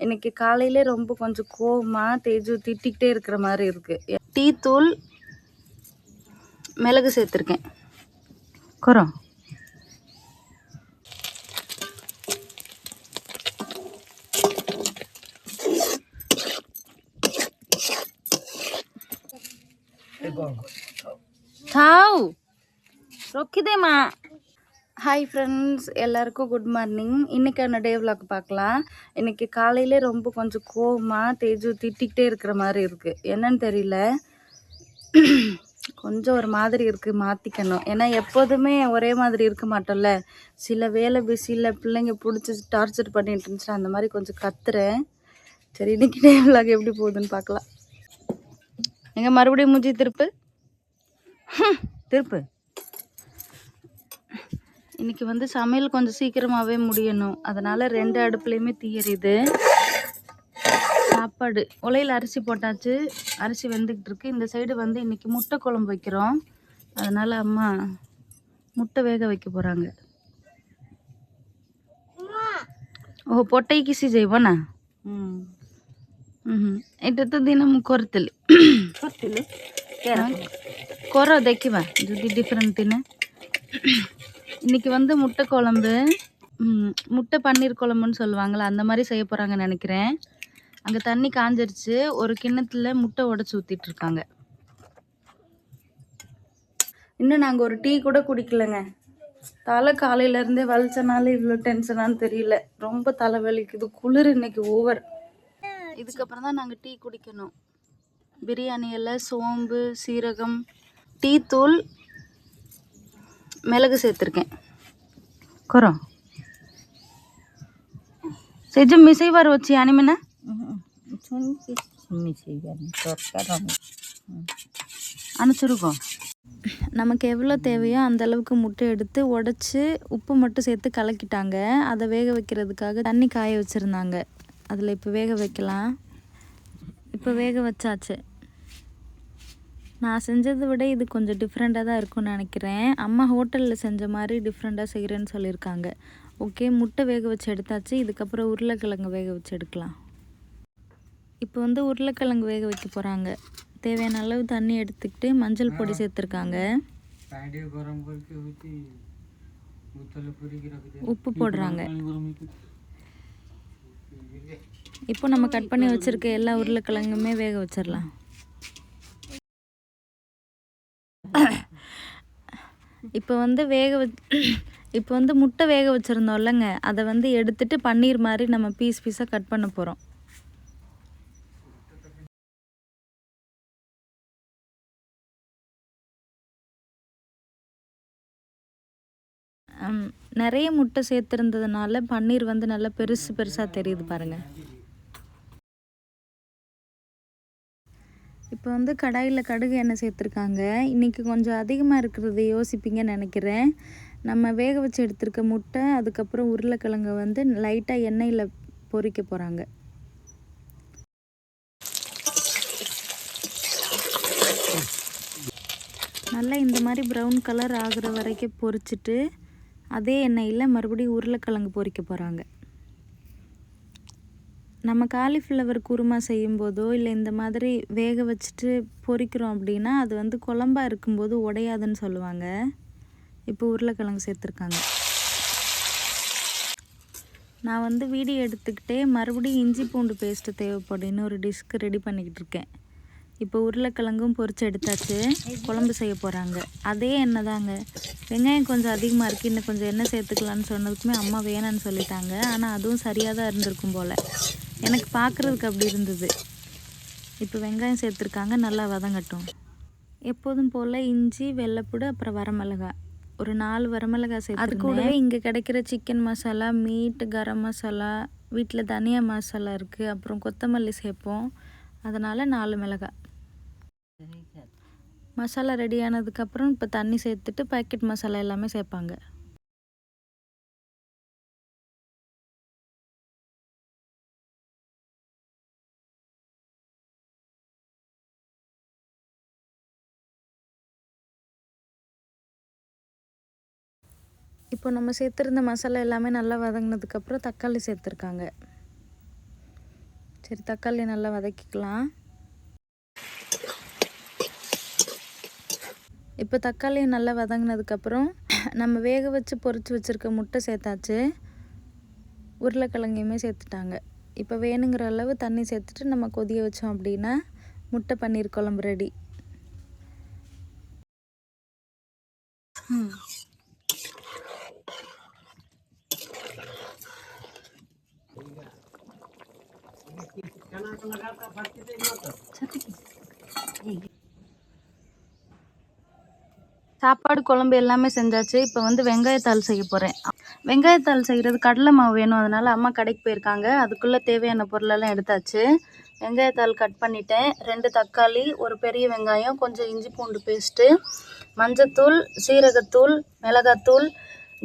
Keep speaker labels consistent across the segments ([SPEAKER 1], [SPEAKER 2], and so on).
[SPEAKER 1] இன்னைக்கு காலையிலே ரொம்ப கொஞ்சம் கோவமா தேஜு திட்டிக்கிட்டே இருக்கிற மாதிரி இருக்கு. டீ தூள் மிளகு சேர்த்துருக்கேன். குறம் தாவ் ரொக்கிதேமா. ஹாய் ஃப்ரெண்ட்ஸ், எல்லாருக்கும் குட் மார்னிங். இன்றைக்கான டே விலாக் பார்க்கலாம். இன்றைக்கி காலையிலே ரொம்ப கொஞ்சம் கோவமாக தேஜு திட்டிக்கிட்டே இருக்கிற மாதிரி இருக்குது. என்னன்னு தெரியல, கொஞ்சம் ஒரு மாதிரி இருக்குது. மாற்றிக்கணும். ஏன்னா எப்போதுமே ஒரே மாதிரி இருக்க மாட்டோம்ல. சில வேலை பிஸியில் பிள்ளைங்க பிடிச்சி டார்ச்சர் பண்ணிட்டு இருந்துச்சுன்னா அந்த மாதிரி கொஞ்சம் கத்துறேன். சரி, இன்றைக்கி டே விலாக் எப்படி போகுதுன்னு பார்க்கலாம். எங்கே மறுபடியும் மூஞ்சி திருப்பு திருப்பு. இன்றைக்கி வந்து சமையல் கொஞ்சம் சீக்கிரமாகவே முடியணும். அதனால் 2 அடுப்புலையுமே தீ எரியுது. சாப்பாடு உலையில் அரிசி போட்டாச்சு. அரிசி வெந்துக்கிட்டு இருக்கு. இந்த சைடு வந்து இன்றைக்கி முட்டை குழம்பு வைக்கிறோம். அதனால் அம்மா முட்டை வேக வைக்க போகிறாங்க. ஓ పొట్టయి కిసి చేయవనా? এটা তো দিন করতেলি কর দেখিবা যদি ডিফারেন্ট দিনে. இன்றைக்கி வந்து முட்டை குழம்பு, முட்டை பன்னீர் குழம்புன்னு சொல்லுவாங்களே அந்த மாதிரி செய்ய போகிறாங்கன்னு நினைக்கிறேன். அங்கே தண்ணி காஞ்சிருச்சு. ஒரு கிண்ணத்தில் முட்டை உடச்சி ஊற்றிட்டுருக்காங்க. இன்னும் நாங்கள் ஒரு டீ கூட குடிக்கலைங்க. தலை காலையிலேருந்தே வலிச்சனால இவ்வளோ டென்ஷனானு தெரியல. ரொம்ப தலை வலிக்குது. குளிர் இன்னைக்கு ஓவர். இதுக்கப்புறம் தான் நாங்கள் டீ குடிக்கணும். பிரியாணி இலை, சோம்பு, சீரகம், டீ தூள், மிளகு சேர்த்துருக்கேன். குறம் செஞ்சு மிசைவார் வச்சு அனிமனா அனுப்பிச்சிருக்கோம். நமக்கு எவ்வளோ தேவையோ அந்த அளவுக்கு முட்டை எடுத்து உடச்சி உப்பு மட்டும் சேர்த்து கலக்கிட்டாங்க. அதை வேக வைக்கிறதுக்காக தண்ணி காய வச்சுருந்தாங்க. அதில் இப்போ வேக வைக்கலாம். இப்போ வேக வச்சாச்சு. நான் செஞ்சதை விட இது கொஞ்சம் டிஃப்ரெண்ட்டாக தான் இருக்கும்னு நினைக்கிறேன். அம்மா ஹோட்டலில் செஞ்ச மாதிரி டிஃப்ரெண்ட்டாக செய்கிறேன்னு சொல்லியிருக்காங்க. ஓகே, முட்டை வேக வச்சு எடுத்தாச்சு. இதுக்கப்புறம் உருளைக்கிழங்கு வேக வச்சு எடுக்கலாம். இப்போ வந்து உருளைக்கிழங்கு வேக வைக்க போகிறாங்க. தேவையான அளவு தண்ணி எடுத்துக்கிட்டு மஞ்சள் பொடி சேர்த்துருக்காங்க. உப்பு போடுறாங்க. இப்போ நம்ம கட் பண்ணி வச்சுருக்க எல்லா உருளைக்கிழங்குமே வேக வச்சிடலாம். இப்போ வந்து முட்டை வேக வச்சுருந்தோம் இல்லைங்க, அதை வந்து எடுத்துட்டு பன்னீர் மாதிரி நம்ம பீஸாக கட் பண்ண போகிறோம். நிறைய முட்டை சேர்த்துருந்ததுனால பன்னீர் வந்து நல்லா பெருசாக தெரியுது பாருங்கள். இப்போ வந்து கடாயில் கடுகு எண்ணெய் சேர்த்துருக்காங்க. இன்றைக்கி கொஞ்சம் அதிகமாக இருக்கிறத யோசிப்பீங்கன்னு நினைக்கிறேன். நம்ம வேக வச்சு எடுத்துருக்க முட்டை, அதுக்கப்புறம் உருளைக்கிழங்கை வந்து லைட்டாக எண்ணெயில் பொரிக்க போகிறாங்க. நல்லா இந்த மாதிரி ப்ரௌன் கலர் ஆகிற வரைக்கும் பொரிச்சிட்டு அதே எண்ணெயில் மறுபடியும் உருளைக்கிழங்கு பொரிக்க போகிறாங்க. நம்ம காலிஃப்ளவர் குருமா செய்யும்போதோ இல்லை இந்த மாதிரி வேக வச்சுட்டு பொரிக்கிறோம் அப்படின்னா அது வந்து குழம்பாக இருக்கும்போது உடையாதுன்னு சொல்லுவாங்க. இப்போ உருளைக்கிழங்கு சேர்த்துருக்காங்க. நான் வந்து வீடியோ எடுத்துக்கிட்டே மறுபடியும் இஞ்சி பூண்டு பேஸ்ட்டு தேவைப்படுன்னு ஒரு டிஷ்க்கு ரெடி பண்ணிக்கிட்டு இருக்கேன். இப்போ உருளைக்கிழங்கும் பொரிச்சு எடுத்தாச்சு. குழம்பு செய்ய போகிறாங்க. அதே எண்ணெய் தாங்க. வெங்காயம் கொஞ்சம் அதிகமாக இருக்குது, இன்னும் கொஞ்சம் எண்ணெய் சேர்த்துக்கலான்னு சொன்னதுக்குமே அம்மா வேணான்னு சொல்லிட்டாங்க. ஆனால் அதுவும் சரியாக தான் இருந்திருக்கும் போல். எனக்கு பார்க்குறதுக்கு அப்படி இருந்தது. இப்போ வெங்காயம் சேர்த்துருக்காங்க. நல்லா வதங்கட்டும். எப்போதும் போல் இஞ்சி, வெள்ளைப்பூடு, அப்புறம் வரமிளகாய், ஒரு 4 வரமிளகாய் சேர்த்து. அது கூடவே இங்கே கிடைக்கிற சிக்கன் மசாலா, மீட், கரம் மசாலா, வீட்டில் தனியா மசாலா இருக்குது, அப்புறம் கொத்தமல்லி சேர்ப்போம். அதனால் 4 மிளகாய். மசாலா ரெடி ஆனதுக்கப்புறம் இப்போ தண்ணி சேர்த்துட்டு பேக்கெட் மசாலா எல்லாமே சேர்ப்பாங்க. இப்போ நம்ம சேர்த்துருந்த மசாலா எல்லாமே நல்லா வதங்கினதுக்கப்புறம் தக்காளி சேர்த்துருக்காங்க. சரி, தக்காளி நல்லா வதக்கிக்கலாம். இப்போ தக்காளி நல்லா வதங்கினதுக்கப்புறம் நம்ம வேக வச்சு பொரிச்சு வச்சுருக்க முட்டை சேர்த்தாச்சு. உருளைக்கிழங்கையுமே சேர்த்துட்டாங்க. இப்போ வேணுங்கிற அளவு தண்ணி சேர்த்துட்டு நம்ம கொதிய வச்சோம் அப்படின்னா முட்டை பன்னீர் குழம்பு ரெடி. சாப்பாடு குழம்பு எல்லாமே செஞ்சாச்சு. இப்போ வந்து வெங்காயத்தாள் செய்ய போகிறேன். வெங்காயத்தாள் செய்கிறது கடலை மாவு வேணும், அதனால் அம்மா கடைக்கு போயிருக்காங்க. அதுக்குள்ளே தேவையான பொருளெல்லாம் எடுத்தாச்சு. வெங்காயத்தாள் கட் பண்ணிட்டேன். 2 தக்காளி, ஒரு பெரிய வெங்காயம், கொஞ்சம் இஞ்சி பூண்டு பேஸ்ட்டு, மஞ்சத்தூள், சீரகத்தூள், மிளகாத்தூள்,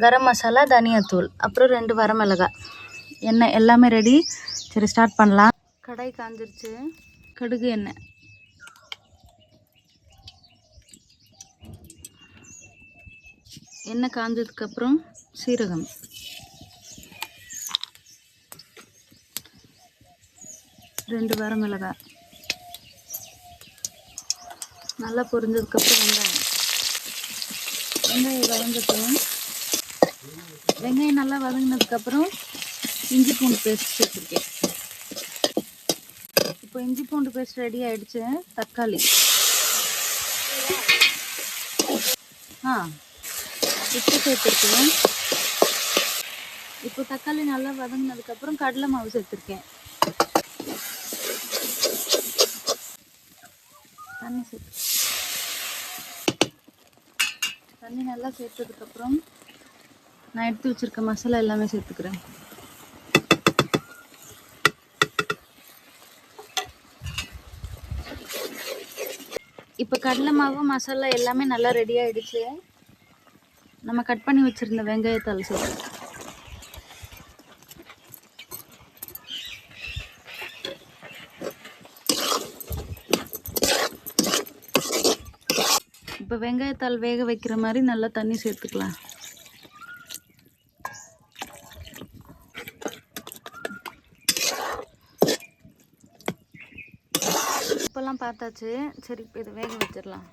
[SPEAKER 1] கரம் மசாலா, தனியாத்தூள், அப்புறம் 2 வரமிளகாய், எண்ணெய், எல்லாமே ரெடி. சரி, ஸ்டார்ட் பண்ணலாம். கடாய் காஞ்சிருச்சு. கடுகு, எண்ணெய், எண்ணெய் காஞ்சதுக்கப்புறம் சீரகம், ரெண்டு வரமிளகாய், நல்லா பொரிஞ்சதுக்கப்புறம் வெங்காயம் வதங்கட்டும். வெங்காயம் நல்லா வதங்கினதுக்கப்புறம் இஞ்சி பூண்டு பேஸ்ட் சேர்த்துருக்கேன். இப்போ இஞ்சி பூண்டு பேஸ்ட் ரெடி ஆகிடுச்சு. தக்காளி உப்பு சேர்த்துருக்கேன். இப்போ தக்காளி நல்லா வதங்கினதுக்கப்புறம் கடலை மாவு சேர்த்துருக்கேன். தண்ணி நல்லா சேர்த்ததுக்கப்புறம் நான் எடுத்து வச்சிருக்க மசாலா எல்லாமே சேர்த்துக்கிறேன். இப்போ கடலை மாவு மசாலா எல்லாமே நல்லா ரெடி ஆகிடுச்சு. நம்ம கட் பண்ணி வச்சுருந்த வெங்காயத்தாள் சேர்த்து இப்போ வெங்காயத்தாள் வேக வைக்கிற மாதிரி நல்லா தண்ணி சேர்த்துக்கலாம். இப்போல்லாம் பார்த்தாச்சு. சரி, இப்போ இதை வேக வச்சிடலாம்.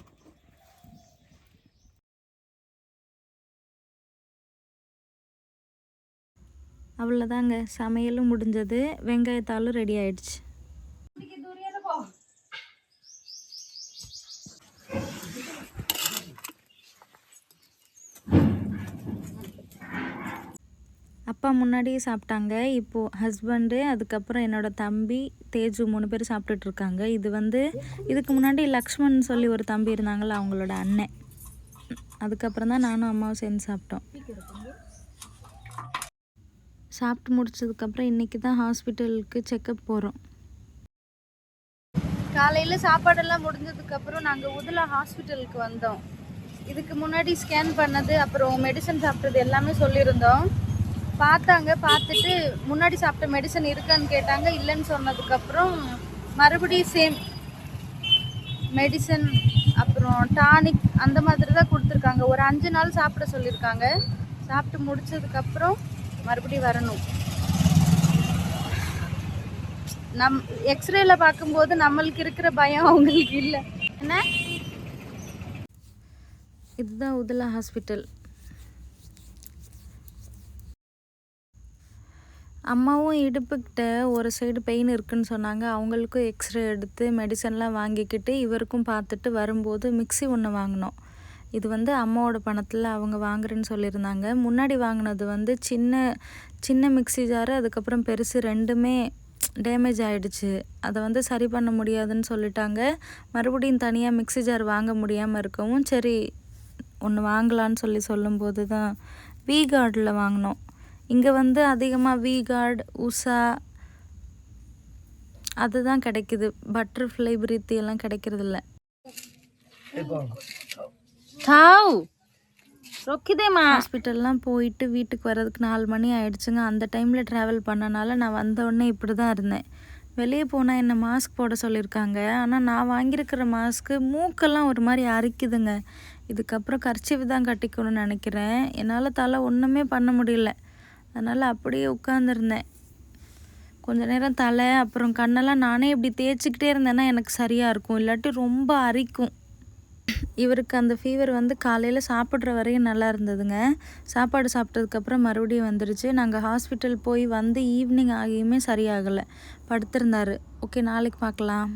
[SPEAKER 1] அவ்வளோதாங்க, சமையலும் முடிஞ்சது. வெங்காயத்தாலும் ரெடி ஆயிடுச்சு. அப்பா முன்னாடியே சாப்பிட்டாங்க. இப்போது ஹஸ்பண்டு, அதுக்கப்புறம் என்னோடய தம்பி தேஜு 3 பேர் சாப்பிட்டுட்ருக்காங்க. இது வந்து இதுக்கு முன்னாடி லக்ஷ்மண் சொல்லி ஒரு தம்பி இருந்தாங்கள, அவங்களோட அண்ணன். அதுக்கப்புறம் தான் நானும் அம்மாவும் சேர்ந்து சாப்பிட்டோம். சாப்பிட்டு முடிச்சதுக்கப்புறம் இன்றைக்கி தான் ஹாஸ்பிட்டலுக்கு செக்கப் போகிறோம். காலையில் சாப்பாடெல்லாம் முடிஞ்சதுக்கப்புறம் நாங்கள் உதலா ஹாஸ்பிட்டலுக்கு வந்தோம். இதுக்கு முன்னாடி ஸ்கேன் பண்ணது, அப்புறம் மெடிசன் சாப்பிட்டது எல்லாமே சொல்லியிருந்தோம். பார்த்தாங்க. பார்த்துட்டு முன்னாடி சாப்பிட்ட மெடிசன் இருக்கான்னு கேட்டாங்க. இல்லைன்னு சொன்னதுக்கப்புறம் மறுபடியும் சேம் மெடிசன் அப்புறம் டானிக் அந்த மாதிரி தான் கொடுத்துருக்காங்க. ஒரு 5 நாள் சாப்பிட சொல்லியிருக்காங்க. சாப்பிட்டு முடிச்சதுக்கப்புறம் மறுபடியும் வரணும். எக்ஸ்ரேல பார்க்கும்போது நம்மளுக்கு இருக்கிற பயம் அவங்களுக்கு இல்லை. என்ன, இதுதான் உதலா ஹாஸ்பிட்டல். அம்மாவும் இடுப்புக்கிட்ட ஒரு சைடு பெயின் இருக்குதுன்னு சொன்னாங்க. அவங்களுக்கும் எக்ஸ்ரே எடுத்து மெடிசன்லாம் வாங்கிக்கிட்டு இவருக்கும் பார்த்துட்டு வரும்போது மிக்ஸி ஒன்று வாங்கினோம். இது வந்து அம்மாவோட பணத்தில் அவங்க வாங்குறேன்னு சொல்லியிருந்தாங்க. முன்னாடி வாங்கினது வந்து சின்ன மிக்ஸி ஜாரு, அதுக்கப்புறம் பெருசு, ரெண்டுமே டேமேஜ் ஆகிடுச்சு. அதை வந்து சரி பண்ண முடியாதுன்னு சொல்லிட்டாங்க. மறுபடியும் தனியாக மிக்ஸி ஜார் வாங்க முடியாமல் இருக்கவும் சரி ஒன்று வாங்கலான்னு சொல்லும்போது தான் வி கார்டில் வாங்கினோம். இங்கே வந்து அதிகமாக வி கார்டு, உஷா அதுதான் கிடைக்குது. பட்டர்ஃப்ளை, பிரீத்தி எல்லாம் கிடைக்கிறதில்ல. ஹாஸ்பிட்டல்லாம் போயிட்டு வீட்டுக்கு வர்றதுக்கு 4 மணி ஆயிடுச்சுங்க. அந்த டைமில் ட்ராவல் பண்ணனால நான் வந்தோடனே இப்படி தான் இருந்தேன். வெளியே போனால் என்ன மாஸ்க் போட சொல்லியிருக்காங்க. ஆனால் நான் வாங்கியிருக்கிற மாஸ்க்கு மூக்கெல்லாம் ஒரு மாதிரி அரிக்குதுங்க. இதுக்கப்புறம் கர்ச்சீஃப் தான் கட்டிக்கணும்னு நினைக்கிறேன். என்னால் தலை ஒன்றுமே பண்ண முடியல. அதனால் அப்படியே உட்காந்துருந்தேன். கொஞ்ச நேரம் தலை அப்புறம் கண்ணெல்லாம் நானே இப்படி தேய்ச்சிக்கிட்டே இருந்தேன்னா எனக்கு சரியாக இருக்கும், இல்லாட்டி ரொம்ப அரிக்கும். இவருக்கு அந்த ஃபீவர் வந்து காலையில் சாப்பிட்ற வரையும் நல்லா இருந்ததுங்க. சாப்பாடு சாப்பிட்டதுக்கப்புறம் மறுபடியும் வந்துருச்சு. நாங்கள் ஹாஸ்பிட்டல் போய் வந்து ஈவினிங் ஆகியுமே சரியாகலை, படுத்திருந்தார். ஓகே, நாளைக்கு பார்க்கலாம்.